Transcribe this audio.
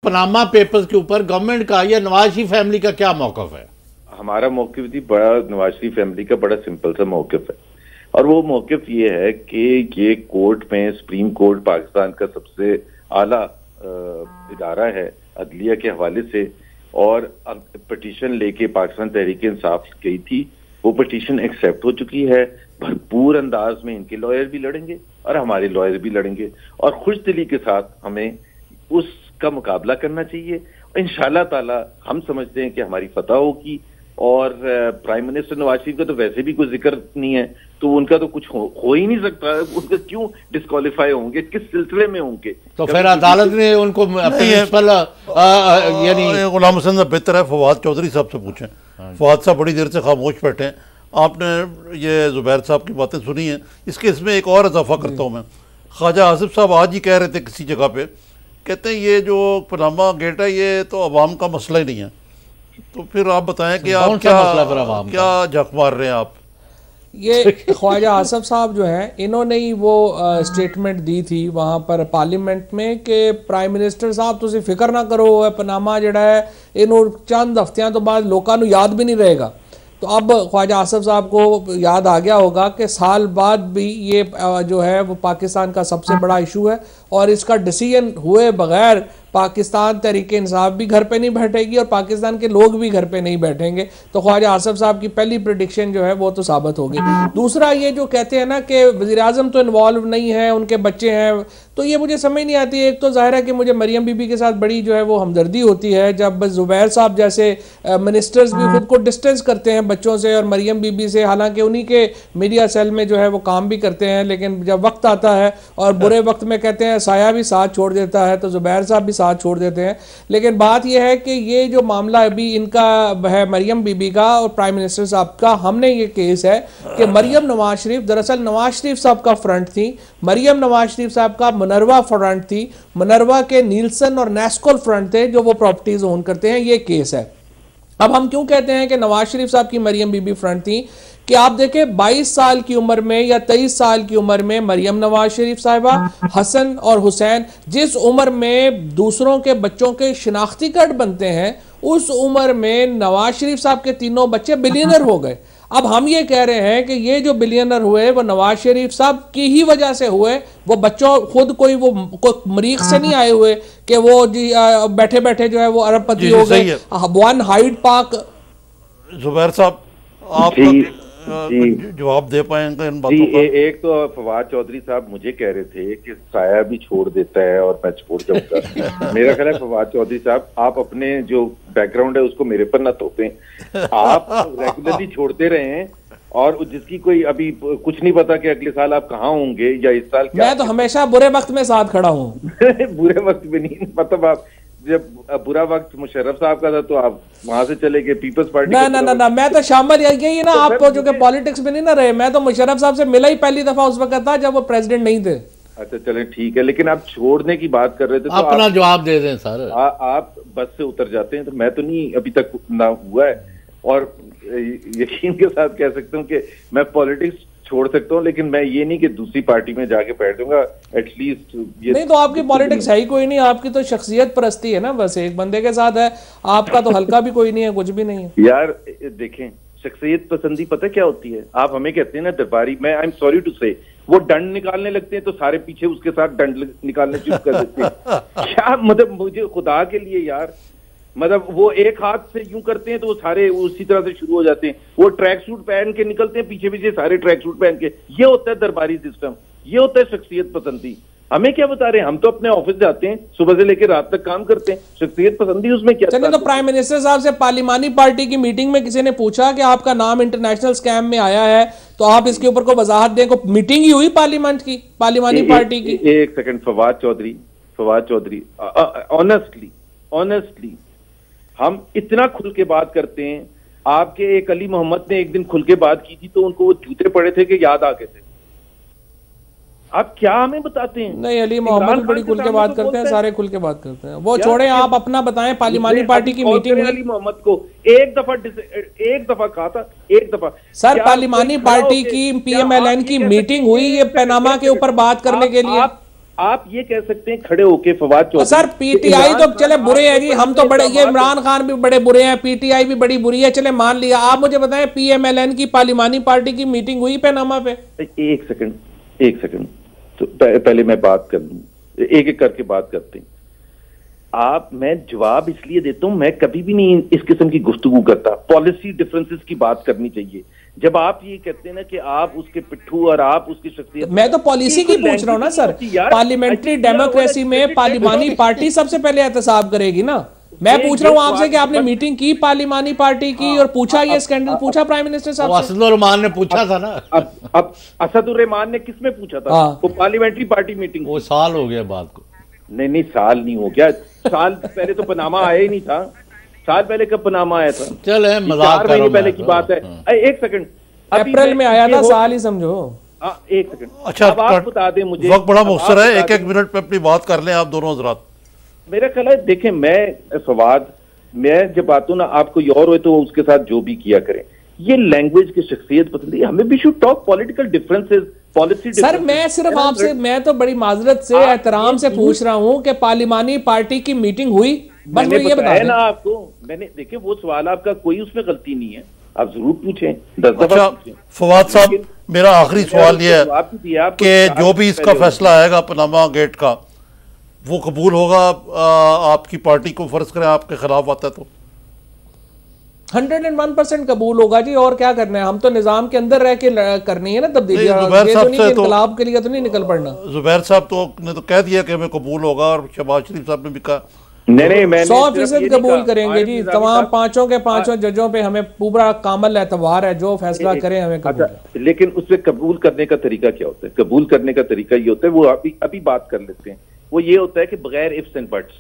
Panama papers के ऊपर government का या नवाज शरीफ फैमिली का क्या मौकफ है? हमारा मौकफ भी बड़ा, नवाज शरीफ फैमिली का बड़ा सिंपल सा मौकफ है, और वो मौकफ ये है कि ये कोर्ट में, सुप्रीम कोर्ट पाकिस्तान का सबसे आला इदारा है अदलिया के हवाले से, और पिटीशन लेके पाकिस्तान तहरीक इंसाफ गई थी, वो पिटीशन एक्सेप्ट हो चुकी है। भरपूर अंदाज में इनके लॉयर भी लड़ेंगे और हमारे लॉयर भी लड़ेंगे, और खुश दिली के साथ हमें उसका मुकाबला करना चाहिए। इंशाअल्लाह ताला हम समझते हैं कि हमारी फतह होगी, और प्राइम मिनिस्टर नवाज शरीफ का तो वैसे भी कोई जिक्र नहीं है, तो उनका तो कुछ हो ही नहीं सकता, उनका क्यों डिस्क्वालीफाई होंगे, किस सिलसिले में होंगे? तो फिर अदालत ने उनको यानी गुलाम हुसैन साहब बेहतर है फवाद चौधरी साहब से पूछें। फवाद साहब बड़ी देर से खामोश बैठे हैं, आपने ये जुबैर साहब की बातें सुनी हैं, इसके इसमें एक और इजाफा करता हूँ मैं। ख्वाजा आसिफ साहब आज ही कह रहे थे किसी जगह पे, कहते हैं ये जो पनामा गेट है ये तो अवाम का मसला ही नहीं है। तो फिर आप बताएं कि आप क्या झक मार रहे हैं आप? ये ख्वाजा आसिफ साहब जो हैं, इन्होंने ही वो स्टेटमेंट दी थी वहाँ पर पार्लियामेंट में कि प्राइम मिनिस्टर साहब तुसी फिक्र ना करो, पनामा जड़ा है इन्हों चंद हफ्तियां तो बाद लोगों को याद भी नहीं रहेगा। तो अब ख्वाजा आसिफ साहब को याद आ गया होगा कि साल बाद भी ये जो है वो पाकिस्तान का सबसे बड़ा इशू है, और इसका डिसीजन हुए बगैर पाकिस्तान तहरीक इंसाफ भी घर पे नहीं बैठेगी और पाकिस्तान के लोग भी घर पे नहीं बैठेंगे। तो ख्वाजा आसिफ साहब की पहली प्रेडिक्शन जो है वो तो साबित होगी। दूसरा, ये जो कहते हैं ना कि वज़ीर आज़म तो इन्वॉल्व नहीं है, उनके बच्चे हैं, तो ये मुझे समझ नहीं आती। एक तो जाहिर है कि मुझे मरियम बीबी के साथ बड़ी जो है वो हमदर्दी होती है, जब ज़ुबैर साहब जैसे मिनिस्टर्स भी खुद को डिस्टेंस करते हैं बच्चों से और मरियम बीबी से, हालांकि उन्हीं के मीडिया सेल में जो है वो काम भी करते हैं, लेकिन जब वक्त आता है और बुरे वक्त में कहते हैं साया भी साथ छोड़ देता है, तो ज़ुबैर साहब भी साथ छोड़ देते हैं। लेकिन बात यह है कि ये जो मामला अभी इनका है मरियम बीबी का और प्राइम मिनिस्टर साहब का, हमने ये केस है कि मरियम नवाज शरीफ दरअसल नवाज शरीफ साहब का फ्रंट थी, मरियम नवाज शरीफ साहब का मुनरवा फ्रंट थी, मुनरवा के नीलसन और नेस्कोल फ्रंट थे जो वो प्रॉपर्टीज ओन करते हैं। ये केस है। अब हम क्यों कहते हैं कि नवाज शरीफ साहब की मरियम बीबी फ्रंट थी, कि आप देखें 22 साल की उम्र में या 23 साल की उम्र में मरियम नवाज शरीफ साहिबा, हसन और हुसैन जिस उम्र में दूसरों के बच्चों के शिनाख्ती कार्ड बनते हैं, उस उम्र में नवाज शरीफ साहब के तीनों बच्चे बिलियनर हो गए। अब हम ये कह रहे हैं कि ये जो बिलियनर हुए वो नवाज शरीफ साहब की ही वजह से हुए। वो बच्चों खुद कोई मरीख से नहीं आए हुए कि वो बैठे बैठे जो है वो अरबपति हो गए। One Hyde Park. जुबैर साहब आप जवाब दे पाएंगे इन बातों का? एक तो फवाद चौधरी साहब मुझे कह रहे थे कि साया भी छोड़ देता है और मैं छोड़ जाऊंगा। मेरा ख्याल है फवाद चौधरी साहब, आप अपने जो बैकग्राउंड है उसको मेरे पर ना थोपें। आप रेगुलरली छोड़ते रहे हैं, और जिसकी कोई अभी कुछ नहीं पता कि अगले साल आप कहाँ होंगे या इस साल क्या। मैं तो हमेशा बुरे वक्त में साथ खड़ा हूँ। बुरे वक्त में नहीं, मतलब आप जब बुरा वक्त मुशर्रफ साहब का था तो आप वहां से चले गए पीपल्स पार्टी। ना मैं तो शामिल यही ना, आपको जो कि पॉलिटिक्स में नहीं ना रहे। मैं तो मुशर्रफ साहब से मिला ही पहली दफा उस वक्त था जब वो प्रेसिडेंट नहीं थे। अच्छा चलें ठीक है, लेकिन आप छोड़ने की बात कर रहे थे तो अपना जवाब दे दें सर। आप बस से उतर जाते हैं, तो मैं तो नहीं अभी तक ना हुआ है, और यकीन के साथ कह सकता हूँ कि मैं पॉलिटिक्स छोड़ सकता हूँ, लेकिन मैं ये नहीं कि दूसरी पार्टी में जाके बैठ दूंगा। एटलीस्ट ये नहीं, तो आपकी पॉलिटिक्स है ही कोई नहीं, आपकी तो शख्सियत परस्ती है ना, बस एक बंदे के साथ है। आपका तो हल्का भी कोई नहीं है, कुछ भी नहीं है। यार देखें, शख्सियत पसंदी पता क्या होती है? आप हमें कहते हैं ना दरबारी, मैं आई एम सॉरी टू से, वो डंड निकालने लगते हैं तो सारे पीछे उसके साथ डंड निकालने शुरू कर देते हैं। क्या मतलब, मुझे खुदा के लिए यार, मतलब वो एक हाथ से यूं करते हैं तो वो सारे उसी तरह से शुरू हो जाते हैं। वो ट्रैक सूट पहन के निकलते हैं, पीछे पीछे सारे ट्रैक सूट पहन के। ये होता है दरबारी सिस्टम, ये होता है शख्सियत पसंदी। हमें क्या बता रहे हैं? हम तो अपने ऑफिस जाते हैं, सुबह से लेकर रात तक काम करते हैं। शख्सियत पसंदी उसमें क्या? चलिए, तो प्राइम मिनिस्टर साहब से पार्लिमानी पार्टी की मीटिंग में किसी ने पूछा कि आपका नाम इंटरनेशनल स्कैम में आया है, तो आप इसके ऊपर को वजाहत दें। को मीटिंग ही हुई पार्लियामेंट की, पार्लिमानी पार्टी की? एक सेकंड, फवाद चौधरी ऑनेस्टली हम इतना खुल के बात करते हैं। आपके एक अली मोहम्मद ने एक दिन खुल के बात की थी तो उनको वो जूते पड़े थे कि याद आ गए थे। आप क्या हमें बताते हैं? नहीं, अली मोहम्मद बड़ी खुल के बात करते हैं, सारे खुल के बात करते हैं। वो छोड़े, आप अपना बताएं। पार्लिमानी पार्टी की मीटिंग अली मोहम्मद को एक दफा कहा था, एक दफा। सर, पार्लिमानी पार्टी की PMLN की मीटिंग हुई, ये पनामा के ऊपर बात करने के लिए। आप ये कह सकते हैं खड़े होके फवाद चौधरी, सर पीटीआई तो चले बुरे हैं जी, हम तो बड़े, ये इमरान खान भी बड़े बुरे हैं, पीटीआई भी बड़ी बुरी है, चले मान लिया। आप मुझे बताएं पीएमएलएन की पार्लिमानी पार्टी की मीटिंग हुई पनामा पे? एक सेकंड तो पहले मैं बात कर लूं, एक एक करके बात करते हैं। मैं जवाब इसलिए देता हूं, मैं कभी भी नहीं इस किस्म की गुफ्तगू करता, पॉलिसी डिफरेंसेस की बात करनी चाहिए। जब आप ये कहते हैं ना कि आप उसके पिट्ठू और आप उसकी शख्सियत, मैं तो पॉलिसी की पूछ रहा हूं ना सर। पार्लियामेंट्री डेमोक्रेसी में पार्लिमानी पार्टी सबसे पहले एहतसाब करेगी ना। मैं पूछ रहा हूं आपसे कि आपने मीटिंग की पार्लिमानी पार्टी की और पूछा ये स्कैंडल पूछा प्राइम मिनिस्टर साहब से? असदुर्रहमान ने पूछा था ना। अब असदुर्रहमान ने किसमें पूछा था? वो पार्लियामेंट्री पार्टी मीटिंग, वो साल हो गया बात को। नहीं साल नहीं हो गया, साल पहले तो पनामा आया ही नहीं था। साल पहले कब पनामा आया था? चले मजाक 4 महीने पहले की बात है। एक सेकंड, अप्रैल में आया था, साल ही समझो। एक सेकंड, अच्छा अब आप बता दें मुझे, वक्त बड़ा मुख्तर है, एक मिनट पे अपनी बात कर लें आप दोनों हजरात। मेरा ख्याल है, देखें मैं फवाद, मैं जब आता हूं ना, आप कोई और हो तो उसके साथ जो भी किया करें, ये लैंग्वेज की शख्सियत पसंद, हमें भी should talk political differences, policy. Sir मैं सिर्फ आपसे, मैं तो बड़ी माजरत से एहतराम से पूछ रहा हूं कि पार्लिमानी पार्टी की मीटिंग हुई, बस मैं ये बताया ना आपको। मैंने देखे वो सवाल आपका कोई उसमें गलती नहीं है, आप जरूर पूछें, 10 दफा अच्छा पूछें। फवाद साहब, मेरा आखिरी सवाल ये है कि जो भी इसका फैसला आएगा पनामा गेट का, वो कबूल होगा आपकी पार्टी को? फर्ज करें आपके खिलाफ आता है तो 101% कबूल होगा जी। और क्या करना है, हम तो निजाम के अंदर रह के करनी है ना तब्दीली। इनकलाब के लिए तो नहीं निकल पड़ना। जुबैर साहब ने तो कह दिया कि हमें कबूल होगा, और शहबाज शरीफ साहब ने भी कहा नहीं, 100% कबूल करेंगे जी। तमाम पांचों के पांचों जजों पे हमें पूरा कामल एतबार है, जो फैसला करें हमें कबूल है। लेकिन उसमें कबूल करने का तरीका क्या होता है? कबूल करने का तरीका ये होता है, वो अभी बात कर लेते हैं। वो ये होता है कि बगैर इफ्स एंड बट्स,